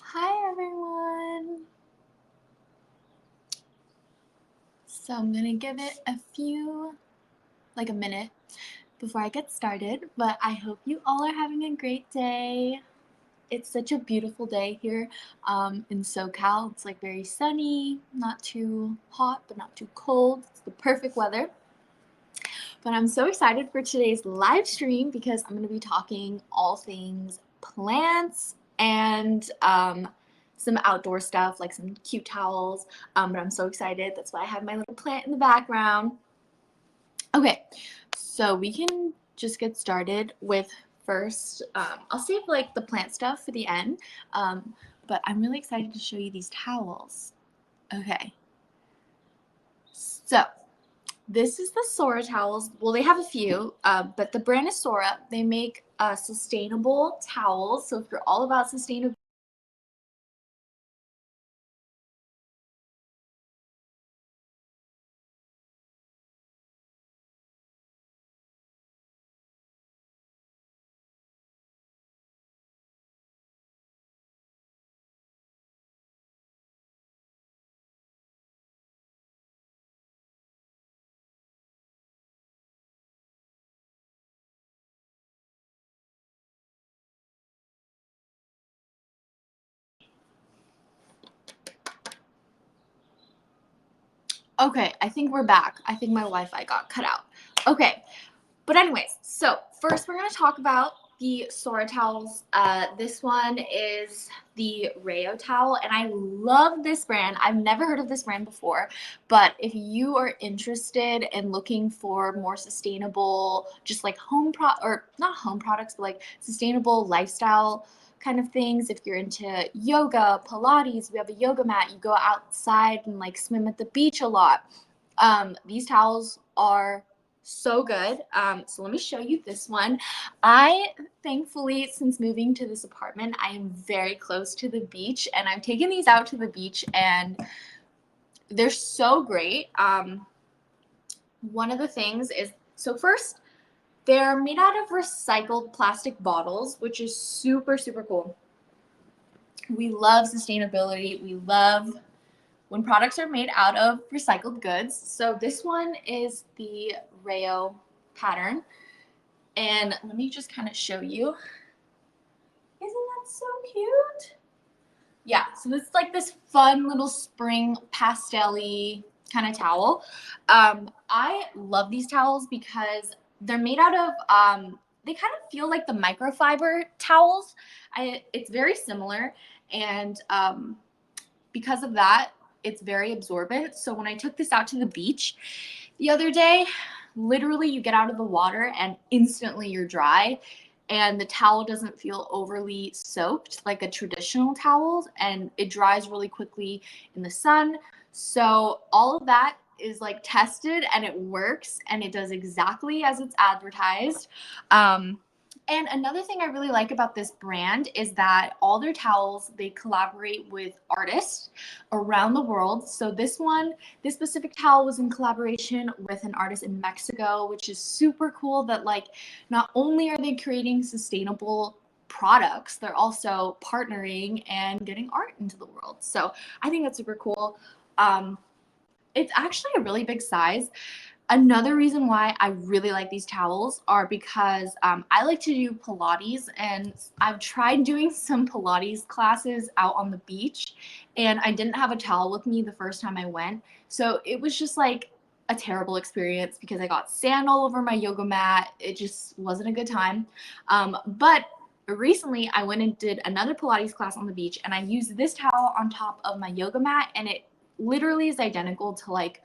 Hi everyone. So I'm gonna give it a minute before I get started, but I hope you all are having a great day. It's such a beautiful day here in SoCal. It's like very sunny, not too hot, but not too cold. It's the perfect weather. But I'm so excited for today's live stream because I'm going to be talking all things plants and some outdoor stuff like some cute towels. But I'm so excited. That's why I have my little plant in the background. Okay, so we can just get started with first. I'll save like the plant stuff for the end, but I'm really excited to show you these towels. Okay, so this is the Sora towels. Well, they have a few, but the brand is Sora. They make sustainable towels. So if you're all about sustainability, okay, I think we're back. I think my Wi-Fi got cut out. Okay, but anyways, so first we're gonna talk about the Sora towels. This one is the Rayo towel, and I love this brand. I've never heard of this brand before, but if you are interested in looking for more sustainable, just like or not home products, but like sustainable lifestyle kind of things, if you're into yoga, Pilates, we have a yoga mat, you go outside and like swim at the beach a lot. These towels are so good. So let me show you this one. I thankfully, since moving to this apartment, I am very close to the beach, and I've taken these out to the beach, and they're so great. One of the things is, so first, they're made out of recycled plastic bottles, which is super, super cool. We love sustainability. We love when products are made out of recycled goods. So this one is the Rayo pattern. And let me just kind of show you. Isn't that so cute? Yeah, so this is like this fun little spring pastel-y kind of towel. I love these towels because they're made out of, they kind of feel like the microfiber towels. It's very similar, and because of that, it's very absorbent. So when I took this out to the beach the other day, literally you get out of the water and instantly you're dry, and the towel doesn't feel overly soaked like a traditional towel, and it dries really quickly in the sun. So all of that is like tested, and it works, and it does exactly as it's advertised. And another thing I really like about this brand is that all their towels, they collaborate with artists around the world. So this specific towel was in collaboration with an artist in Mexico, which is super cool that like not only are they creating sustainable products, they're also partnering and getting art into the world. So I think that's super cool. It's actually a really big size. Another reason why I really like these towels are because I like to do Pilates, and I've tried doing some Pilates classes out on the beach, and I didn't have a towel with me the first time I went. So it was just like a terrible experience because I got sand all over my yoga mat. It just wasn't a good time. But recently I went and did another Pilates class on the beach, and I used this towel on top of my yoga mat, and it literally is identical to like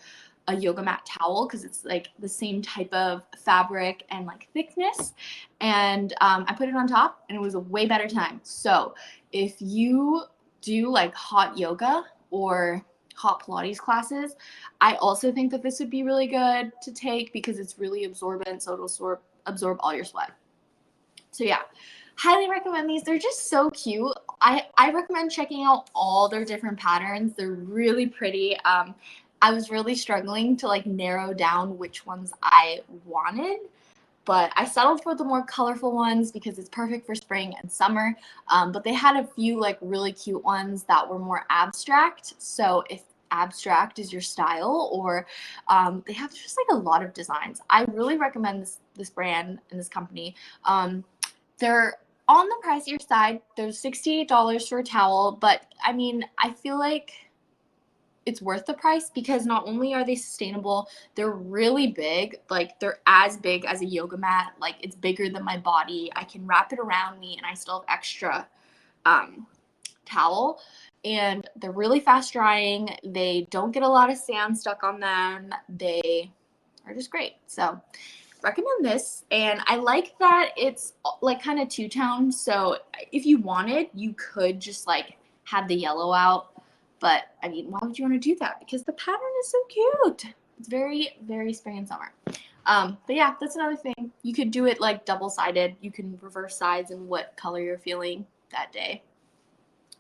a yoga mat towel because it's like the same type of fabric and like thickness. And I put it on top, and it was a way better time. So if you do like hot yoga or hot Pilates classes, I also think that this would be really good to take because it's really absorbent, so it'll absorb all your sweat. So yeah, highly recommend these. They're just so cute. I recommend checking out all their different patterns. They're really pretty. I was really struggling to like narrow down which ones I wanted. but I settled for the more colorful ones because it's perfect for spring and summer. But they had a few like really cute ones that were more abstract. So if abstract is your style, or they have just like a lot of designs. I really recommend this brand and this company. They're on the pricier side. They're $68 for a towel, but I mean, I feel like it's worth the price because not only are they sustainable, they're really big. Like they're as big as a yoga mat. Like it's bigger than my body. I can wrap it around me and I still have extra towel. And they're really fast drying. They don't get a lot of sand stuck on them. They are just great. So recommend this. And I like that it's like kind of two-tone. So if you wanted, you could just like have the yellow out. But I mean, why would you want to do that? Because the pattern is so cute. It's very, very spring and summer. But yeah, that's another thing. You could do it like double-sided. You can reverse sides and what color you're feeling that day.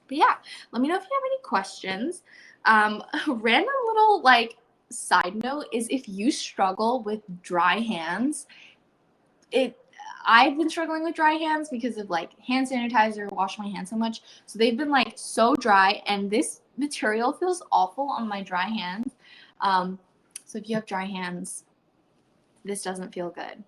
But yeah, let me know if you have any questions. Random little like side note is if you struggle with dry hands, I've been struggling with dry hands because of like hand sanitizer, wash my hands so much. So they've been like so dry, and this material feels awful on my dry hands. So if you have dry hands, this doesn't feel good.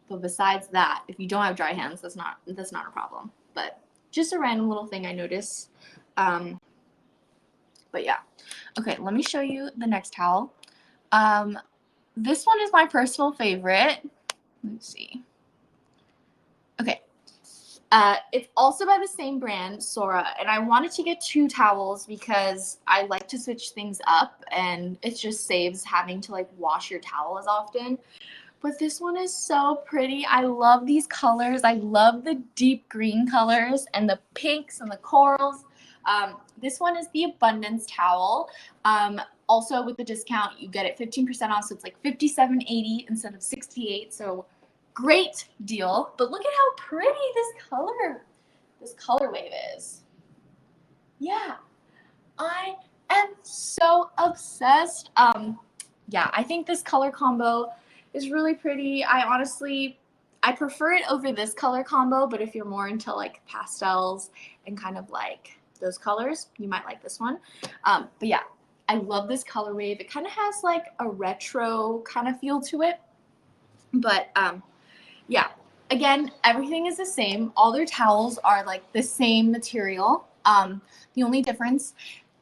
But besides that, if you don't have dry hands, that's not a problem. But just a random little thing I noticed. But yeah. Okay, let me show you the next towel. This one is my personal favorite. Let's see. Okay. It's also by the same brand, Sora, and I wanted to get 2 towels because I like to switch things up, and it just saves having to like wash your towel as often. But this one is so pretty. I love these colors. I love the deep green colors and the pinks and the corals. This one is the Abundance towel. Also with the discount, you get it 15% off, so it's like $57.80 instead of $68. So great deal. But look at how pretty this color wave is. Yeah, I am so obsessed. Yeah, I think this color combo is really pretty. I prefer it over this color combo, but if you're more into like pastels and kind of like those colors, you might like this one. But yeah, I love this color wave. It kind of has like a retro kind of feel to it. But yeah, again, everything is the same. All their towels are like the same material. The only difference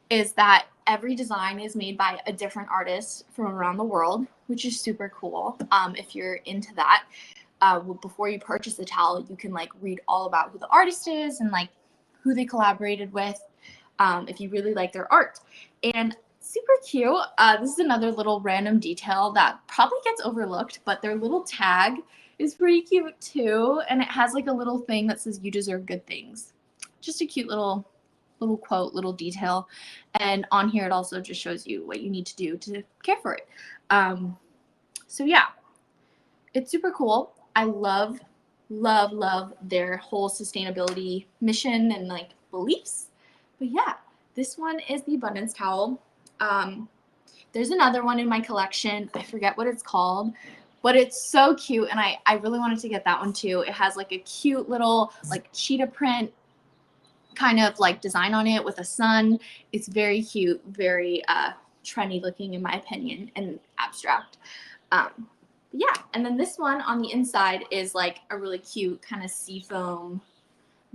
is that every design is made by a different artist from around the world, which is super cool. If you're into that, before you purchase a towel, you can like read all about who the artist is and like who they collaborated with, if you really like their art. And super cute. This is another little random detail that probably gets overlooked, but their little tag is pretty cute too, and it has like a little thing that says "You deserve good things." Just a cute little quote, little detail. And on here, it also just shows you what you need to do to care for it. So yeah, it's super cool. I love, love, love their whole sustainability mission and like beliefs. But yeah, this one is the Abundance towel. There's another one in my collection. I forget what it's called, but it's so cute. And I really wanted to get that one too. It has like a cute little like cheetah print kind of like design on it with a sun. It's very cute, very trendy looking in my opinion, and abstract. Yeah, and then this one on the inside is like a really cute kind of seafoam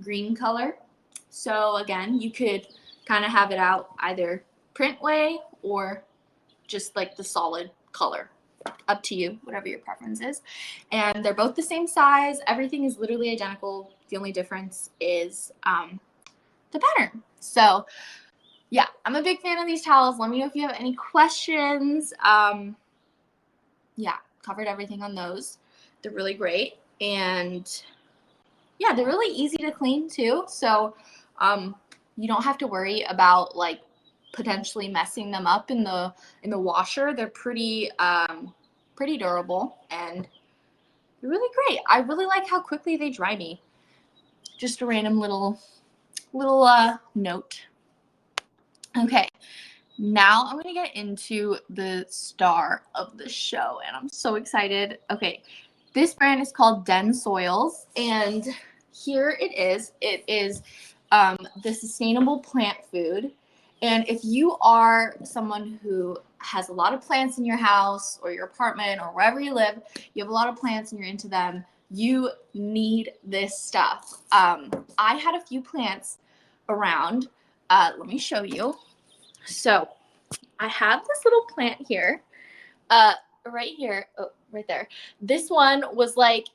green color. So again, you could kind of have it out either print way or just like the solid color. Up to you, whatever your preference is. And they're both the same size. Everything is literally identical. The only difference is the pattern. So yeah, I'm a big fan of these towels. Let me know if you have any questions. Yeah, covered everything on those. They're really great. And yeah, they're really easy to clean too. So you don't have to worry about like potentially messing them up in the washer. They're pretty pretty durable, and they're really great. I really like how quickly they dry me. Just a random little note. Okay, now I'm going to get into the star of the show, and I'm so excited. Okay, This brand is called Den Soils, and here it is. It is the sustainable plant food. And if you are someone who has a lot of plants in your house or your apartment or wherever you live, you have a lot of plants and you're into them, you need this stuff. I had a few plants around. Let me show you. So I have this little plant here. Right here, oh, right there. This one was like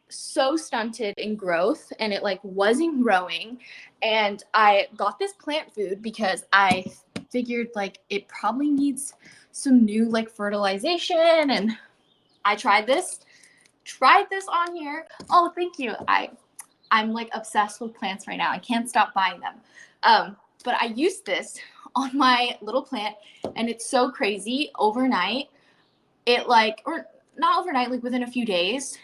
so stunted in growth and it like wasn't growing. And I got this plant food because I figured like it probably needs some new like fertilization. And I tried this on here. Oh, thank you. I'm like obsessed with plants right now. I can't stop buying them. But I used this on my little plant and it's so crazy. Overnight, it like, or not overnight, like within a few days,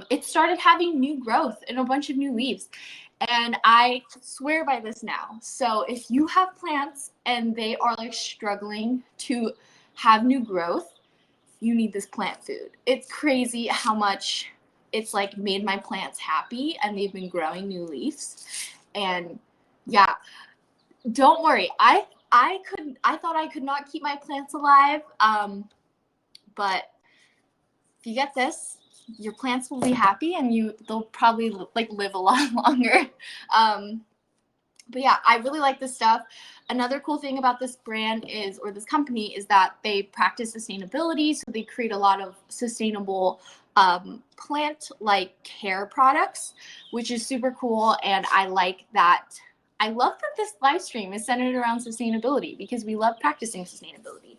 it started having new growth and a bunch of new leaves. And I swear by this now. So if you have plants and they are like struggling to have new growth, you need this plant food. It's crazy how much it's like made my plants happy and they've been growing new leaves. And yeah, don't worry. I thought I could not keep my plants alive. But if you get this, your plants will be happy and they'll probably like live a lot longer. But yeah, I really like this stuff. Another cool thing about this brand is, or this company, is that they practice sustainability. So they create a lot of sustainable plant like care products, which is super cool. And I like that. I love that this live stream is centered around sustainability because we love practicing sustainability.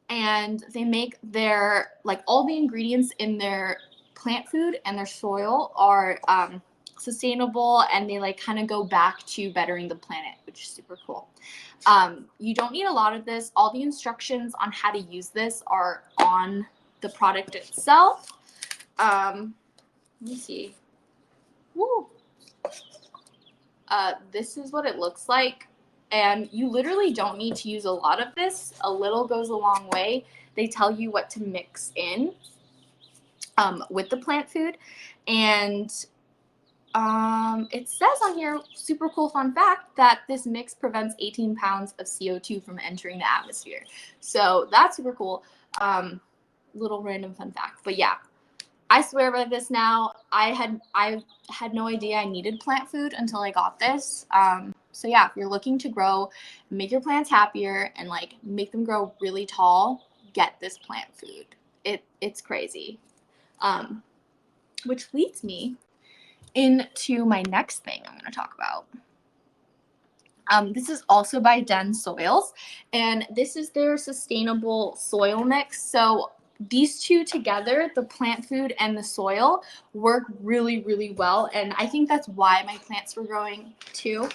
And they make their, like all the ingredients in their plant food and their soil are sustainable, and they like kind of go back to bettering the planet, which is super cool. You don't need a lot of this. All the instructions on how to use this are on the product itself. Let me see. Woo. This is what it looks like. And you literally don't need to use a lot of this. A little goes a long way. They tell you what to mix in with the plant food. And it says on here, super cool fun fact, that this mix prevents 18 pounds of CO2 from entering the atmosphere. So that's super cool. Little random fun fact. But yeah, I swear by this now. I had no idea I needed plant food until I got this. So yeah, if you're looking to grow, make your plants happier and like make them grow really tall, get this plant food. It's crazy. Which leads me into my next thing I'm going to talk about. This is also by Den Soils, and this is their sustainable soil mix. So these two together, the plant food and the soil, work really, really well. And I think that's why my plants were growing too.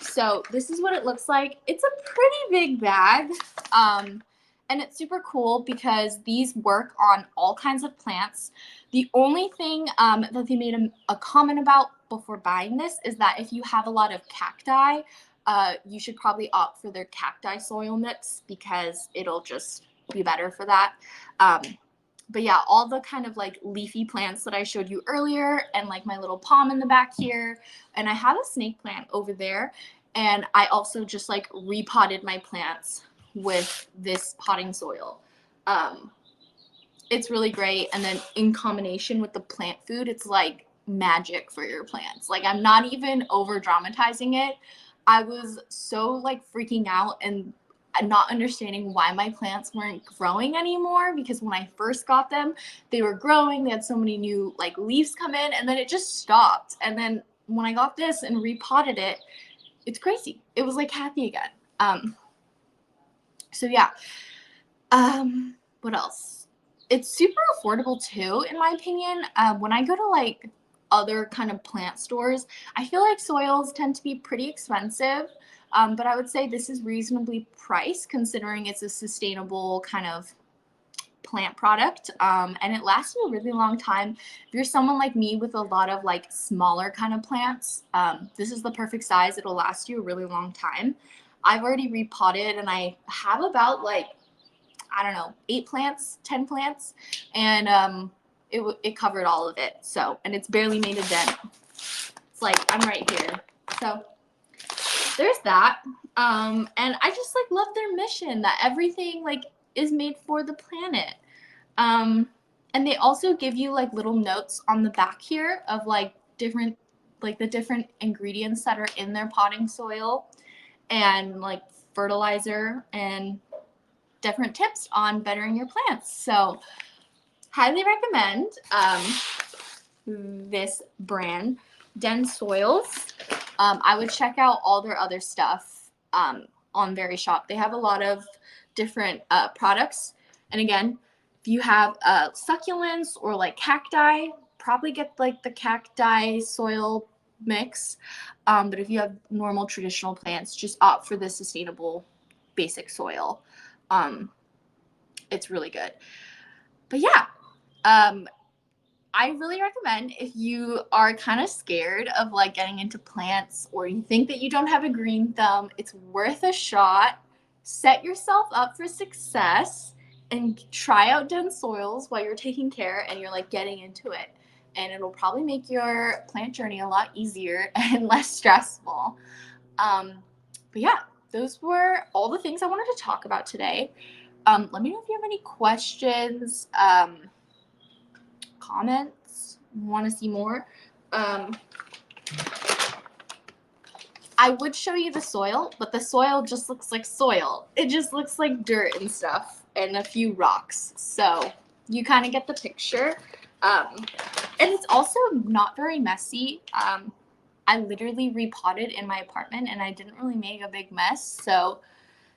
So this is what it looks like. It's a pretty big bag. And it's super cool because these work on all kinds of plants. The only thing that they made a comment about before buying this is that if you have a lot of cacti, you should probably opt for their cacti soil mix because it'll just be better for that. But yeah, all the kind of like leafy plants that I showed you earlier, and like my little palm in the back here, and I have a snake plant over there, and I also just like repotted my plants with this potting soil. It's really great, and then in combination with the plant food, it's like magic for your plants. Like, I'm not even over dramatizing it. I was so like freaking out and not understanding why my plants weren't growing anymore, because when I first got them, they were growing. They had so many new like leaves come in, and then it just stopped. And then when I got this and repotted it, it's crazy. It was like happy again. So yeah. What else? It's super affordable too, in my opinion. When I go to like other kind of plant stores, I feel like soils tend to be pretty expensive. But I would say this is reasonably priced considering it's a sustainable kind of plant product. And it lasts you a really long time. If you're someone like me with a lot of like smaller kind of plants, this is the perfect size. It'll last you a really long time. I've already repotted and I have about like I don't know, 8 plants, 10 plants, and it covered all of it. So, and it's barely made a dent. It's like I'm right here. So there's that. And I just like love their mission that everything like is made for the planet. And they also give you like little notes on the back here of like different, like the different ingredients that are in their potting soil and like fertilizer and different tips on bettering your plants. So highly recommend this brand, Den Soils. I would check out all their other stuff on Verishop. They have a lot of different products. And again, if you have succulents or like cacti, probably get like the cacti soil mix. But if you have normal traditional plants, just opt for the sustainable basic soil. It's really good. But yeah, I really recommend if you are kind of scared of like getting into plants or you think that you don't have a green thumb, it's worth a shot. Set yourself up for success and try out Den Soils while you're taking care and you're like getting into it. And it'll probably make your plant journey a lot easier and less stressful. But yeah, those were all the things I wanted to talk about today. Let me know if you have any questions. Comments, want to see more. I would show you the soil, but the soil just looks like soil. It just looks like dirt and stuff and a few rocks. So you kind of get the picture. And it's also not very messy. I literally repotted in my apartment and I didn't really make a big mess. So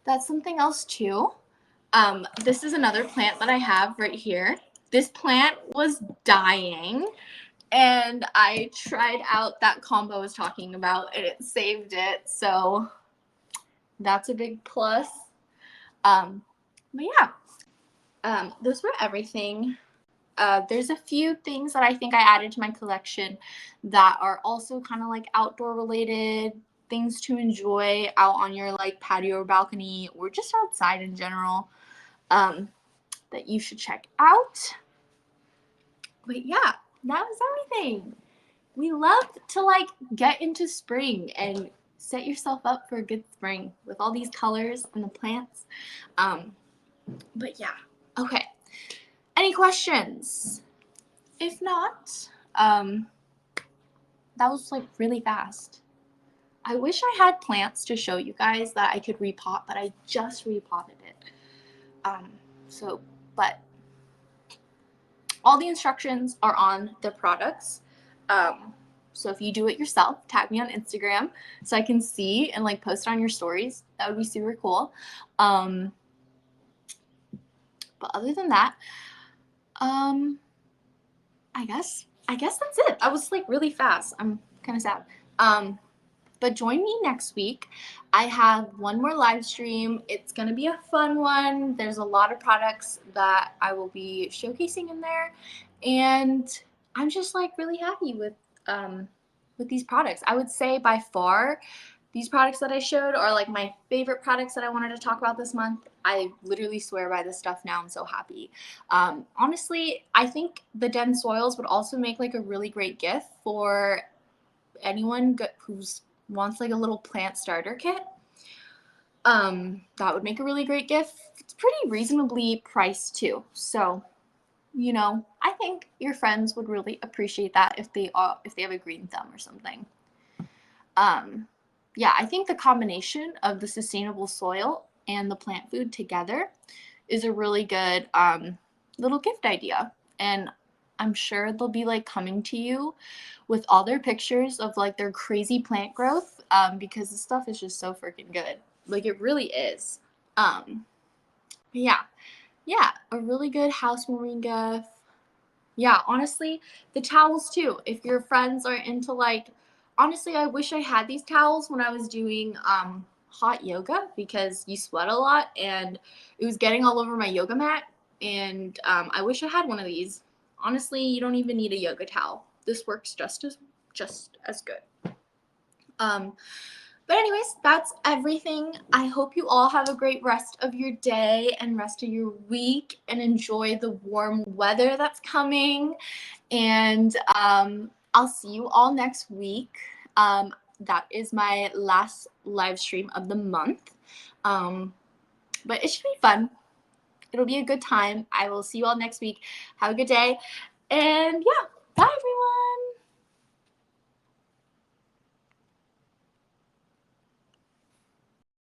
that's something else too. This is another plant that I have right here. This plant was dying and I tried out that combo I was talking about and it saved it. So that's a big plus. But yeah, those were everything. There's a few things that I think I added to my collection that are also kind of like outdoor related, things to enjoy out on your like patio or balcony or just outside in general, that you should check out. But yeah, that was everything. We love to like get into spring and set yourself up for a good spring with all these colors and the plants. But yeah, okay. Any questions? If not, that was like really fast. I wish I had plants to show you guys that I could repot, but I just repotted it. But all the instructions are on the products. So if you do it yourself, tag me on Instagram so I can see and like post it on your stories. That would be super cool. But other than that, I guess that's it. I was like really fast. I'm kind of sad. But join me next week. I have one more live stream. It's going to be a fun one. There's a lot of products that I will be showcasing in there. And I'm just like really happy with these products. I would say by far, these products that I showed are like my favorite products that I wanted to talk about this month. I literally swear by this stuff now. I'm so happy. Honestly, I think the Den Soils would also make like a really great gift for anyone who's wants like a little plant starter kit. That would make a really great gift. It's pretty reasonably priced too. So, you know, I think your friends would really appreciate that if they have a green thumb or something. Yeah, I think the combination of the sustainable soil and the plant food together is a really good little gift idea. And I'm sure they'll be like coming to you with all their pictures of like their crazy plant growth because the stuff is just so freaking good. Like it really is. Yeah, a really good housewarming gift. Yeah, honestly, the towels too. If your friends are into like, honestly, I wish I had these towels when I was doing hot yoga because you sweat a lot and it was getting all over my yoga mat. And I wish I had one of these. Honestly, you don't even need a yoga towel. This works just as good. But anyways, that's everything. I hope you all have a great rest of your day and rest of your week and enjoy the warm weather that's coming. And I'll see you all next week. That is my last live stream of the month. But it should be fun. It'll be a good time. I will see you all next week. Have a good day. And yeah, bye everyone.